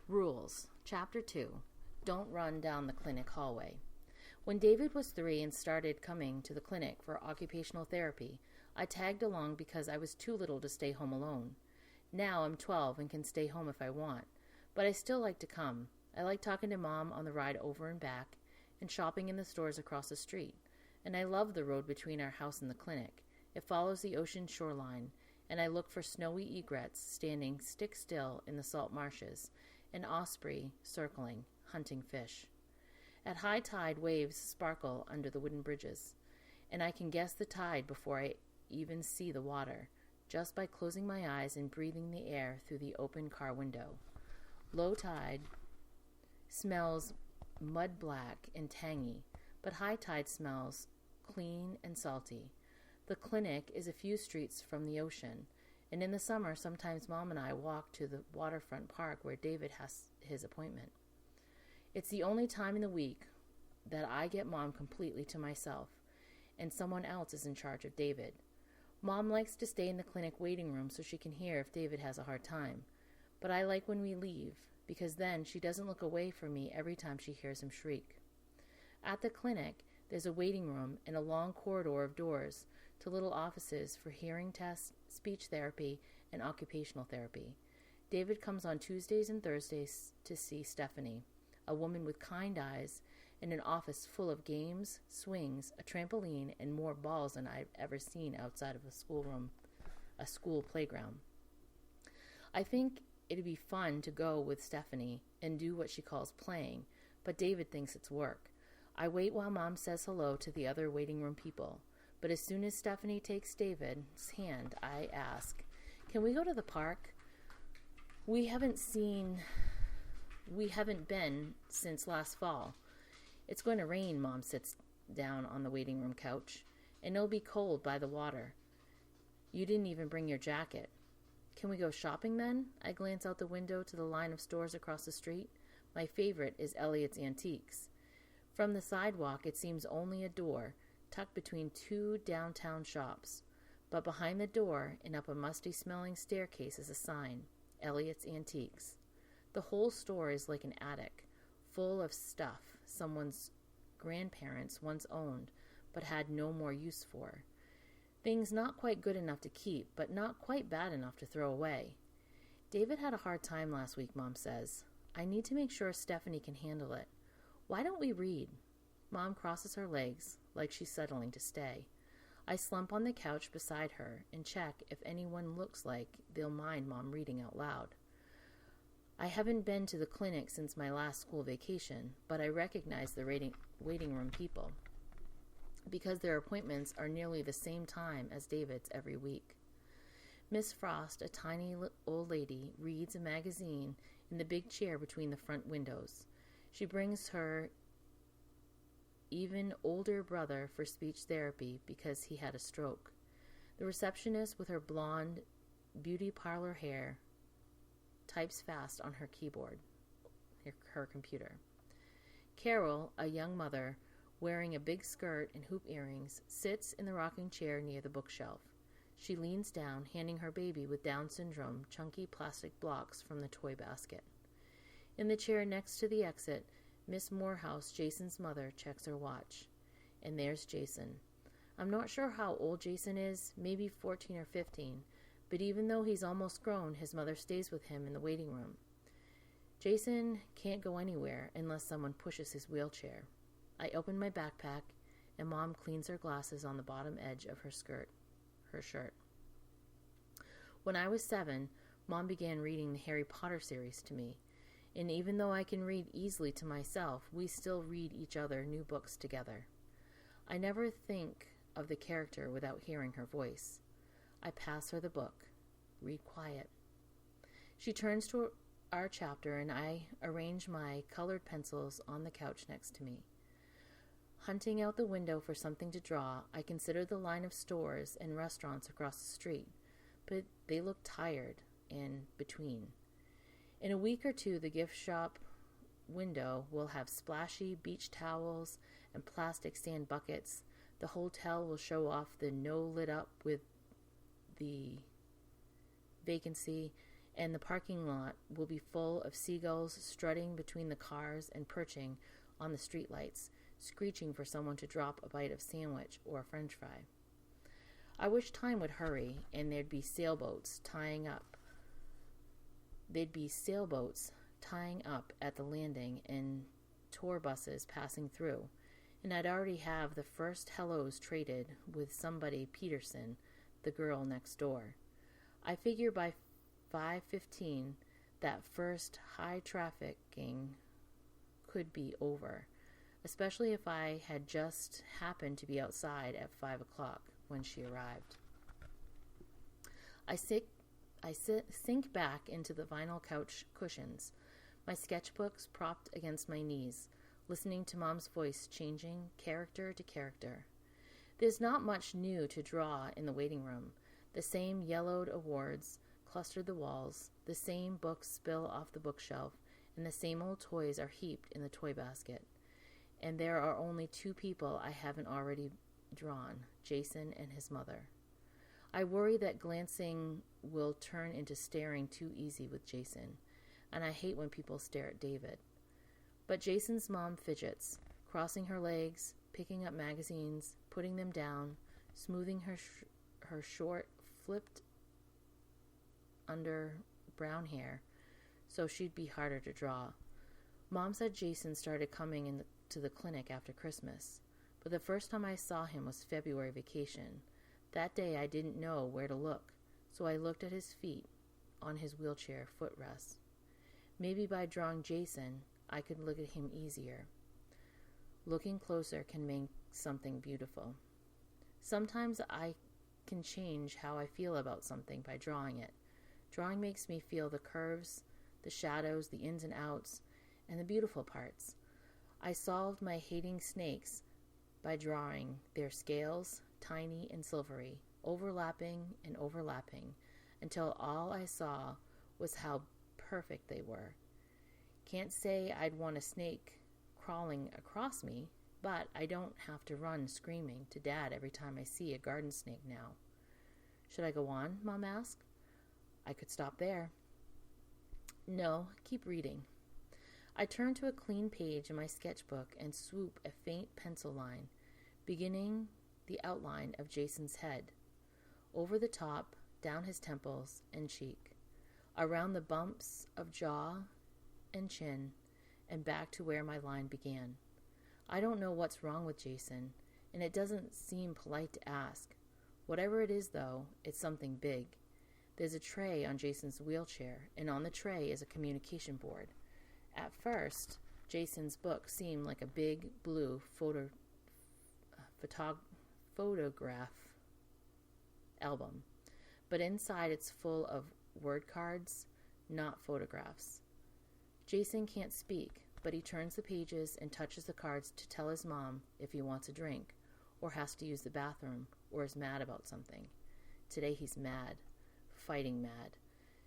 Rules. Chapter 2. Don't run down the clinic hallway. When David was 3 and started coming to the clinic for occupational therapy, I tagged along because I was too little to stay home alone. Now I'm 12 and can stay home if I want, but I still like to come. I like talking to Mom on the ride over and back and shopping in the stores across the street. And I love the road between our house and the clinic. It follows the ocean shoreline, and I look for snowy egrets standing stick still in the salt marshes, and osprey circling, hunting fish. At high tide, waves sparkle under the wooden bridges, and I can guess the tide before I even see the water, just by closing my eyes and breathing the air through the open car window. Low tide smells mud black and tangy, but high tide smells clean and salty. The clinic is a few streets from the ocean, and in the summer, sometimes Mom and I walk to the waterfront park where David has his appointment. It's the only time in the week that I get Mom completely to myself, and someone else is in charge of David. Mom likes to stay in the clinic waiting room so she can hear if David has a hard time, but I like when we leave, because then she doesn't look away from me every time she hears him shriek. At the clinic, there's a waiting room and a long corridor of doors to little offices for hearing tests, speech therapy, and occupational therapy. David comes on Tuesdays and Thursdays to see Stephanie, a woman with kind eyes, and an office full of games, swings, a trampoline, and more balls than I've ever seen outside of a school playground. I think it'd be fun to go with Stephanie and do what she calls playing, but David thinks it's work. I wait while Mom says hello to the other waiting room people, but as soon as Stephanie takes David's hand, I ask, "Can we go to the park? We haven't been since last fall. It's going to rain." Mom sits down on the waiting room couch, "and it'll be cold by the water. You didn't even bring your jacket." "Can we go shopping then?" I glance out the window to the line of stores across the street. My favorite is Elliot's Antiques. From the sidewalk, it seems only a door, tucked between two downtown shops. But behind the door and up a musty-smelling staircase is a sign, Elliot's Antiques. The whole store is like an attic, full of stuff someone's grandparents once owned, but had no more use for. Things not quite good enough to keep, but not quite bad enough to throw away. "David had a hard time last week," Mom says. "I need to make sure Stephanie can handle it. Why don't we read?" Mom crosses her legs, like she's settling to stay. I slump on the couch beside her and check if anyone looks like they'll mind Mom reading out loud. I haven't been to the clinic since my last school vacation, but I recognize the waiting room people, because their appointments are nearly the same time as David's every week. Miss Frost, a tiny old lady, reads a magazine in the big chair between the front windows. She brings her even older brother for speech therapy because he had a stroke. The receptionist, with her blonde beauty parlor hair, types fast on her keyboard, her computer. Carol, a young mother, wearing a big skirt and hoop earrings, sits in the rocking chair near the bookshelf. She leans down, handing her baby with Down syndrome chunky plastic blocks from the toy basket. In the chair next to the exit, Miss Morehouse, Jason's mother, checks her watch. And there's Jason. I'm not sure how old Jason is, maybe 14 or 15, but even though he's almost grown, his mother stays with him in the waiting room. Jason can't go anywhere unless someone pushes his wheelchair. I open my backpack, and Mom cleans her glasses on the bottom edge of her shirt. When I was 7, Mom began reading the Harry Potter series to me, and even though I can read easily to myself, we still read each other new books together. I never think of the character without hearing her voice. I pass her the book. "Read quiet." She turns to our chapter, and I arrange my colored pencils on the couch next to me. Hunting out the window for something to draw, I consider the line of stores and restaurants across the street, but they look tired and between. In a week or two, the gift shop window will have splashy beach towels and plastic sand buckets. The hotel will show off the no lit up with the vacancy, and the parking lot will be full of seagulls strutting between the cars and perching on the streetlights, screeching for someone to drop a bite of sandwich or a french fry. I wish time would hurry and there'd be sailboats tying up at the landing and tour buses passing through, and I'd already have the first hellos traded with somebody Peterson, the girl next door. I figure by 5:15 that first high trafficking could be over, especially if I had just happened to be outside at 5 o'clock when she arrived. I sink back into the vinyl couch cushions, my sketchbooks propped against my knees, listening to Mom's voice changing character to character. There's not much new to draw in the waiting room. The same yellowed awards cluster the walls, the same books spill off the bookshelf, and the same old toys are heaped in the toy basket. And there are only two people I haven't already drawn, Jason and his mother. I worry that glancing will turn into staring too easy with Jason, and I hate when people stare at David. But Jason's mom fidgets, crossing her legs, picking up magazines, putting them down, smoothing her short, flipped under brown hair so she'd be harder to draw. Mom said Jason started coming to the clinic after Christmas, but the first time I saw him was February vacation. That day I didn't know where to look, so I looked at his feet on his wheelchair footrest. Maybe by drawing Jason, I could look at him easier. Looking closer can make something beautiful. Sometimes I can change how I feel about something by drawing it. Drawing makes me feel the curves, the shadows, the ins and outs, and the beautiful parts. I solved my hating snakes by drawing their scales, tiny and silvery, overlapping and overlapping, until all I saw was how perfect they were. Can't say I'd want a snake crawling across me, but I don't have to run screaming to Dad every time I see a garden snake now. Should I go on? Mom asked. I could stop there. No, keep reading. I turn to a clean page in my sketchbook and swoop a faint pencil line, beginning the outline of Jason's head, over the top, down his temples and cheek, around the bumps of jaw and chin, and back to where my line began. I don't know what's wrong with Jason, and it doesn't seem polite to ask. Whatever it is, though, it's something big. There's a tray on Jason's wheelchair, and on the tray is a communication board. At first, Jason's book seemed like a big blue photograph album, but inside it's full of word cards, not photographs. Jason can't speak, but he turns the pages and touches the cards to tell his mom if he wants a drink, or has to use the bathroom, or is mad about something. Today he's mad, fighting mad.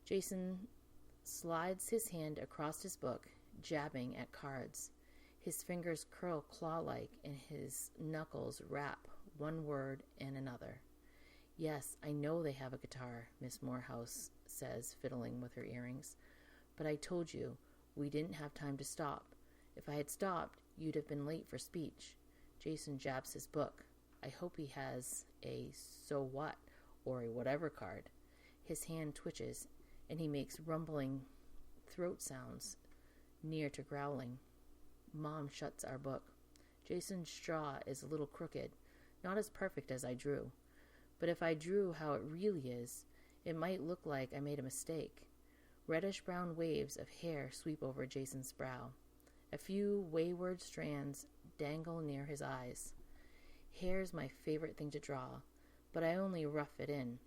Jason slides his hand across his book, jabbing at cards. His fingers curl claw-like, and his knuckles rap one word and another. Yes, I know they have a guitar, Miss Morehouse says, fiddling with her earrings. But I told you, we didn't have time to stop. If I had stopped, you'd have been late for speech. Jason jabs his book. I hope he has a so what or a whatever card. His hand twitches, and he makes rumbling throat sounds near to growling. Mom shuts our book. Jason's jaw is a little crooked, not as perfect as I drew. But if I drew how it really is, it might look like I made a mistake. Reddish-brown waves of hair sweep over Jason's brow. A few wayward strands dangle near his eyes. Hair's my favorite thing to draw, but I only rough it in.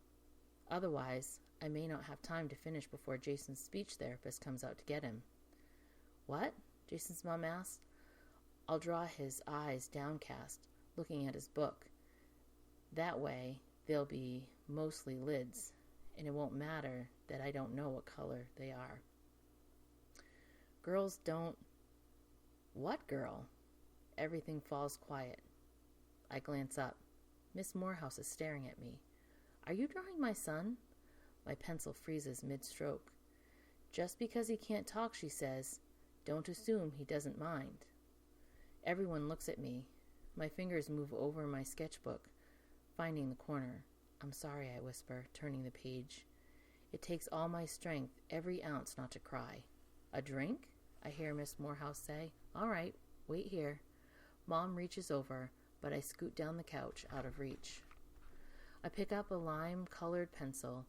Otherwise, I may not have time to finish before Jason's speech therapist comes out to get him. What? Jason's mom asked. I'll draw his eyes downcast, looking at his book. That way, they'll be mostly lids, and it won't matter that I don't know what color they are. Girls don't... What girl? Everything falls quiet. I glance up. Miss Morehouse is staring at me. Are you drawing my son? My pencil freezes mid-stroke. Just because he can't talk, she says, don't assume he doesn't mind. Everyone looks at me. My fingers move over my sketchbook, finding the corner. I'm sorry, I whisper, turning the page. It takes all my strength, every ounce, not to cry. A drink? I hear Miss Morehouse say. All right, wait here. Mom reaches over, but I scoot down the couch, out of reach. I pick up a lime-colored pencil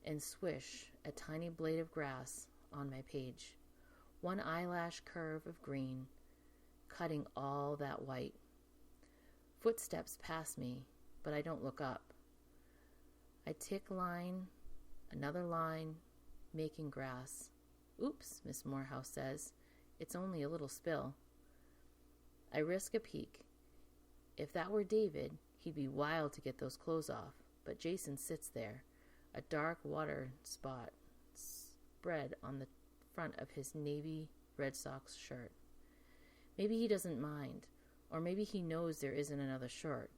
and swish a tiny blade of grass on my page. One eyelash curve of green, cutting all that white. Footsteps pass me, but I don't look up. I tick line, another line, making grass. Oops, Miss Morehouse says. It's only a little spill. I risk a peek. If that were David, he'd be wild to get those clothes off, but Jason sits there, a dark water spot spread on the front of his navy Red Sox shirt. Maybe he doesn't mind, or maybe he knows there isn't another shirt,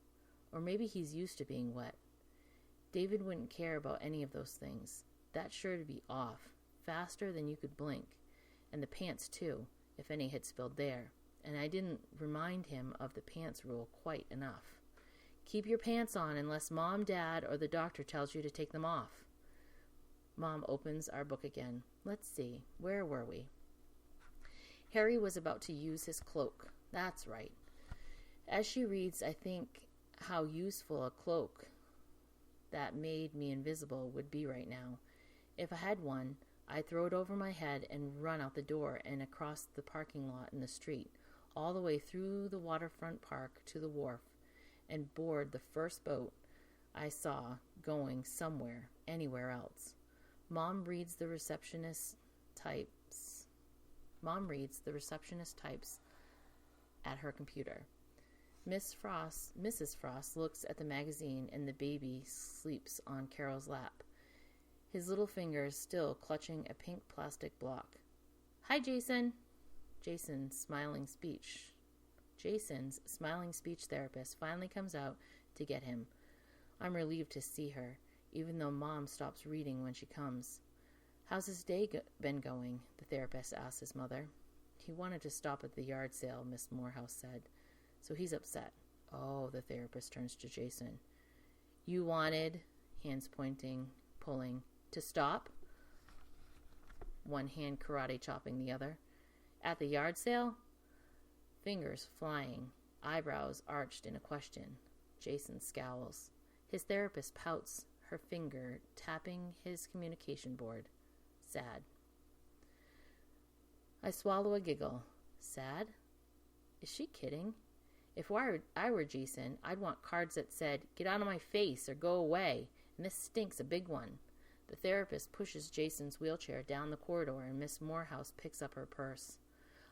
or maybe he's used to being wet. David wouldn't care about any of those things. That shirt would be off, faster than you could blink, and the pants too, if any had spilled there, and I didn't remind him of the pants rule quite enough. Keep your pants on unless Mom, Dad, or the doctor tells you to take them off. Mom opens our book again. Let's see, where were we? Harry was about to use his cloak. That's right. As she reads, I think how useful a cloak that made me invisible would be right now. If I had one, I'd throw it over my head and run out the door and across the parking lot in the street, all the way through the waterfront park to the wharf, and board the first boat I saw going somewhere, anywhere else. Mom reads the receptionist types at her computer. Mrs. Frost looks at the magazine, and the baby sleeps on Carol's lap, his little fingers still clutching a pink plastic block. Hi, Jason. Jason's smiling speech therapist finally comes out to get him. I'm relieved to see her, even though Mom stops reading when she comes. How's his day been going? The therapist asks his mother. He wanted to stop at the yard sale, Miss Morehouse said, so he's upset. Oh, the therapist turns to Jason. You wanted, hands pointing, pulling, to stop? One hand karate chopping the other. At the yard sale? Fingers flying, eyebrows arched in a question. Jason scowls. His therapist pouts, her finger tapping his communication board. Sad. I swallow a giggle. Sad? Is she kidding? If I were Jason, I'd want cards that said, get out of my face or go away, and this stinks a big one. The therapist pushes Jason's wheelchair down the corridor, and Miss Morehouse picks up her purse.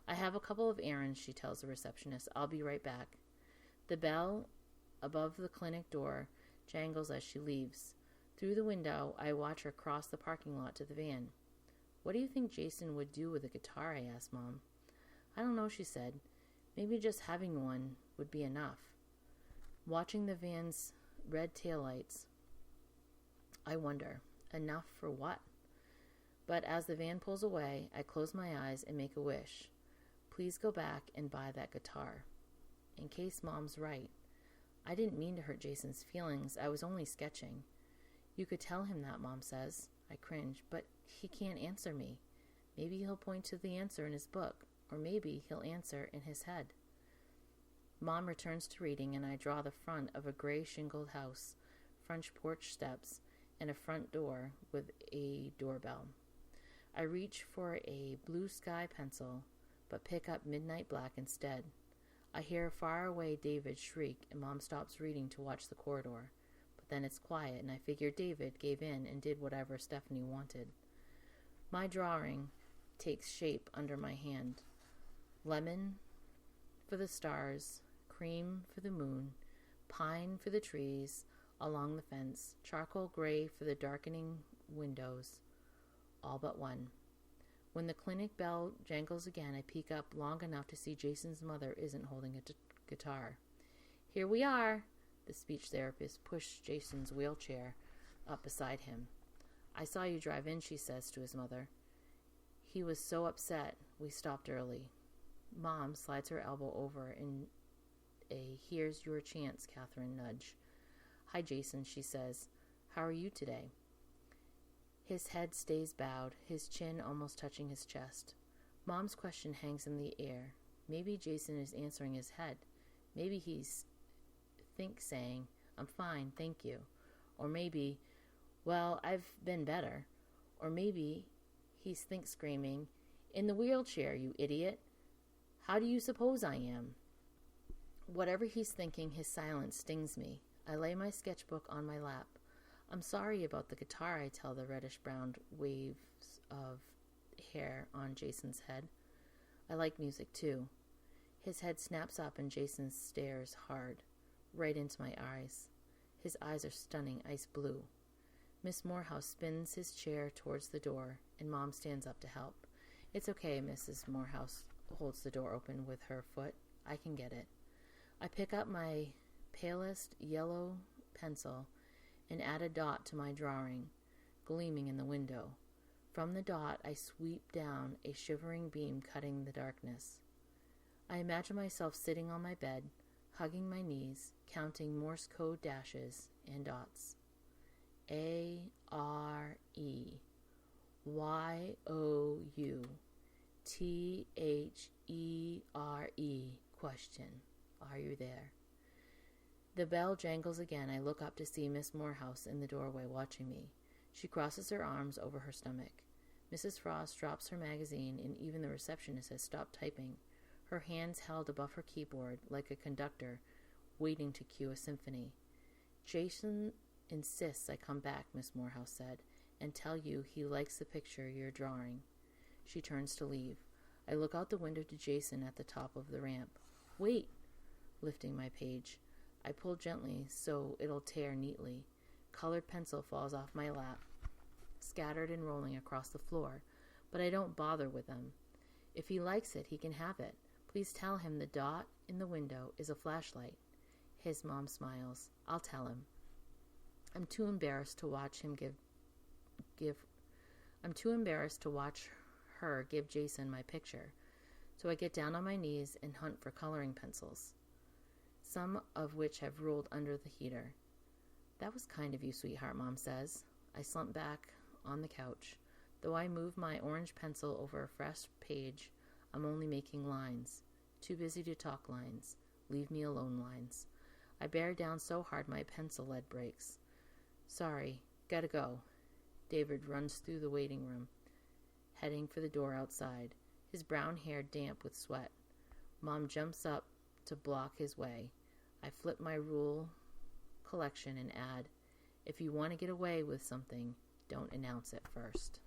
I have a couple of errands, she tells the receptionist. I'll be right back. The bell above the clinic door jangles as she leaves. Through the window, I watch her cross the parking lot to the van. What do you think Jason would do with a guitar? I asked Mom. I don't know, she said. Maybe just having one would be enough. Watching the van's red taillights, I wonder, enough for what? But as the van pulls away, I close my eyes and make a wish. Please go back and buy that guitar. In case Mom's right. I didn't mean to hurt Jason's feelings. I was only sketching. You could tell him that, Mom says. I cringe, but he can't answer me. Maybe he'll point to the answer in his book, or maybe he'll answer in his head. Mom returns to reading, and I draw the front of a gray shingled house, French porch steps, and a front door with a doorbell. I reach for a blue sky pencil, but pick up midnight black instead. I hear far away David shriek, and Mom stops reading to watch the corridor. But then it's quiet, and I figure David gave in and did whatever Stephanie wanted. My drawing takes shape under my hand. Lemon for the stars, cream for the moon, pine for the trees along the fence, charcoal gray for the darkening windows, all but one. When the clinic bell jangles again, I peek up long enough to see Jason's mother isn't holding a guitar. Here we are. The speech therapist pushed Jason's wheelchair up beside him. I saw you drive in, she says to his mother. He was so upset we stopped early. Mom slides her elbow over in a "here's your chance, Catherine" nudge. "Hi, Jason," she says. "How are you today?" His head stays bowed, his chin almost touching his chest. Mom's question hangs in the air. Maybe Jason is answering his head. Maybe he's saying, "I'm fine, thank you." Or maybe, "Well, I've been better." Or maybe he's screaming, "In the wheelchair, you idiot. How do you suppose I am?" Whatever he's thinking, his silence stings me. I lay my sketchbook on my lap. "I'm sorry about the guitar," I tell the reddish-brown waves of hair on Jason's head. "I like music, too." His head snaps up and Jason stares hard, right into my eyes. His eyes are stunning ice blue. Miss Morehouse spins his chair towards the door, and Mom stands up to help. "It's okay," Mrs. Morehouse holds the door open with her foot. "I can get it." I pick up my palest yellow pencil and add a dot to my drawing, gleaming in the window. From the dot, I sweep down a shivering beam cutting the darkness. I imagine myself sitting on my bed, hugging my knees, counting Morse code dashes and dots. AREYOUTHERE question. Are you there? The bell jangles again. I look up to see Miss Morehouse in the doorway watching me. She crosses her arms over her stomach. Mrs. Frost drops her magazine, and even the receptionist has stopped typing, her hands held above her keyboard like a conductor waiting to cue a symphony. "Jason insists I come back," Miss Morehouse said, "and tell you he likes the picture you're drawing." She turns to leave. I look out the window to Jason at the top of the ramp. "Wait!" Lifting my page. I pull gently so it'll tear neatly. Colored pencil falls off my lap, scattered and rolling across the floor, but I don't bother with them. If he likes it, he can have it. Please tell him the dot in the window is a flashlight. His mom smiles. I'll tell him. I'm too embarrassed to watch her give Jason my picture, so I get down on my knees and hunt for coloring pencils, some of which have rolled under the heater. "That was kind of you, sweetheart," Mom says. I slump back on the couch. Though I move my orange pencil over a fresh page, I'm only making lines. Too busy to talk lines. Leave me alone lines. I bear down so hard my pencil lead breaks. "Sorry, gotta go." David runs through the waiting room, heading for the door outside, his brown hair damp with sweat. Mom jumps up to block his way. I flip my rule collection and add, "If you want to get away with something, don't announce it first."